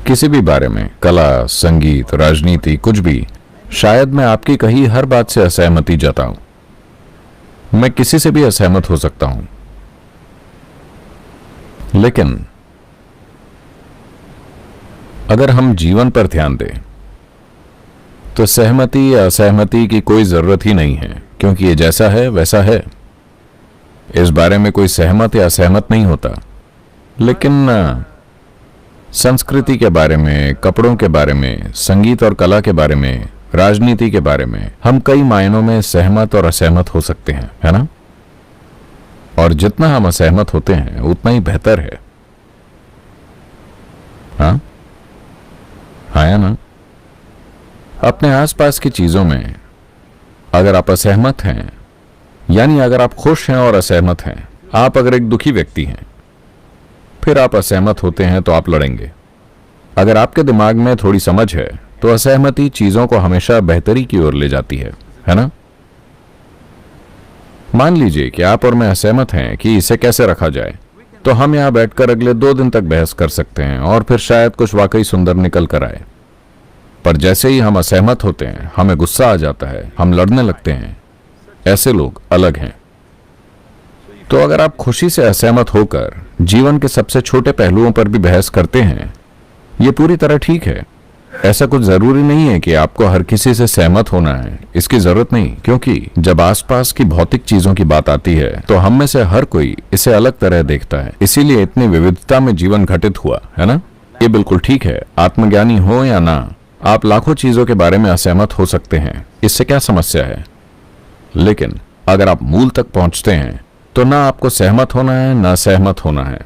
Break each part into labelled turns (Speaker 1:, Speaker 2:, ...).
Speaker 1: किसी भी बारे में, कला, संगीत, राजनीति, कुछ भी, शायद मैं आपकी कही हर बात से असहमति जताऊं। मैं किसी से भी असहमत हो सकता हूं, लेकिन अगर हम जीवन पर ध्यान दें तो सहमति या असहमति की कोई जरूरत ही नहीं है, क्योंकि ये जैसा है वैसा है। इस बारे में कोई सहमत या असहमत नहीं होता। लेकिन संस्कृति के बारे में, कपड़ों के बारे में, संगीत और कला के बारे में, राजनीति के बारे में हम कई मायनों में सहमत और असहमत हो सकते हैं, है ना? और जितना हम असहमत होते हैं उतना ही बेहतर है। हाँ हाँ या ना? अपने आसपास की चीजों में अगर आप असहमत हैं, यानी अगर आप खुश हैं और असहमत हैं, आप अगर एक दुखी व्यक्ति हैं, फिर आप असहमत होते हैं तो आप लड़ेंगे। अगर आपके दिमाग में थोड़ी समझ है तो असहमति चीजों को हमेशा बेहतरी की ओर ले जाती है ना? मान लीजिए कि आप और मैं असहमत हैं कि इसे कैसे रखा जाए, तो हम यहां बैठकर अगले 2 दिन तक बहस कर सकते हैं और फिर शायद कुछ वाकई सुंदर निकल कर आए। पर जैसे ही हम असहमत होते हैं, हमें गुस्सा आ जाता है, हम लड़ने लगते हैं। ऐसे लोग अलग हैं। तो अगर आप खुशी से असहमत होकर जीवन के सबसे छोटे पहलुओं पर भी बहस करते हैं, ये पूरी तरह ठीक है। ऐसा कुछ जरूरी नहीं है कि आपको हर किसी से सहमत होना है, इसकी जरूरत नहीं, क्योंकि जब आसपास की भौतिक चीजों की बात आती है तो हम में से हर कोई इसे अलग तरह देखता है। इसीलिए इतनी विविधता में जीवन घटित हुआ, है ना? ये बिल्कुल ठीक है। आत्मज्ञानी हो या ना, आप लाखों चीजों के बारे में असहमत हो सकते हैं, इससे क्या समस्या है? लेकिन अगर आप मूल तक पहुंचते हैं तो ना आपको सहमत होना है ना सहमत होना है।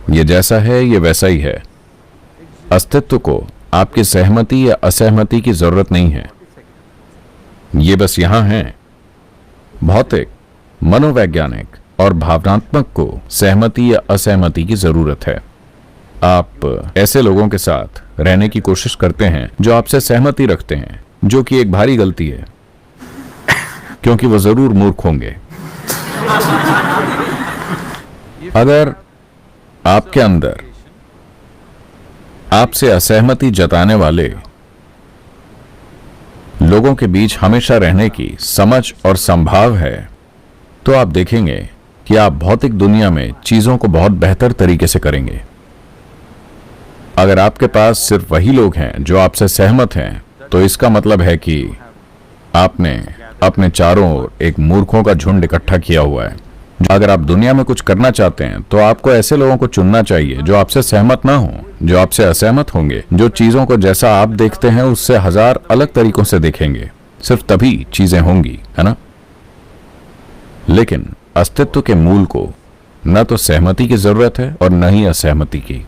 Speaker 1: ये जैसा है ये वैसा ही है। अस्तित्व को आपकी सहमति या असहमति की जरूरत नहीं है। ये बस यहां है। भौतिक, मनोवैज्ञानिक और भावनात्मक को सहमति या असहमति की जरूरत है। आप ऐसे लोगों के साथ रहने की कोशिश करते हैं जो आपसे सहमति रखते हैं, जो कि एक भारी गलती है, क्योंकि वो जरूर मूर्ख होंगे। अगर आपके अंदर आपसे असहमति जताने वाले लोगों के बीच हमेशा रहने की समझ और संभाव है, तो आप देखेंगे कि आप भौतिक दुनिया में चीजों को बहुत बेहतर तरीके से करेंगे। अगर आपके पास सिर्फ वही लोग हैं जो आपसे सहमत हैं, तो इसका मतलब है कि आपने अपने चारों ओर एक मूर्खों का झुंड इकट्ठा किया हुआ है। अगर आप दुनिया में कुछ करना चाहते हैं तो आपको ऐसे लोगों को चुनना चाहिए जो आपसे सहमत ना हो, जो आपसे असहमत होंगे, जो चीजों को जैसा आप देखते हैं उससे 1000 अलग तरीकों से देखेंगे। सिर्फ तभी चीजें होंगी, है ना? लेकिन अस्तित्व के मूल को न तो सहमति की जरूरत है और न ही असहमति की।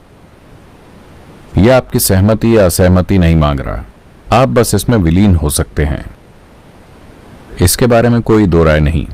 Speaker 1: यह आपकी सहमति या असहमति नहीं मांग रहा, आप बस इसमें विलीन हो सकते हैं। इसके बारे में कोई दो राय नहीं।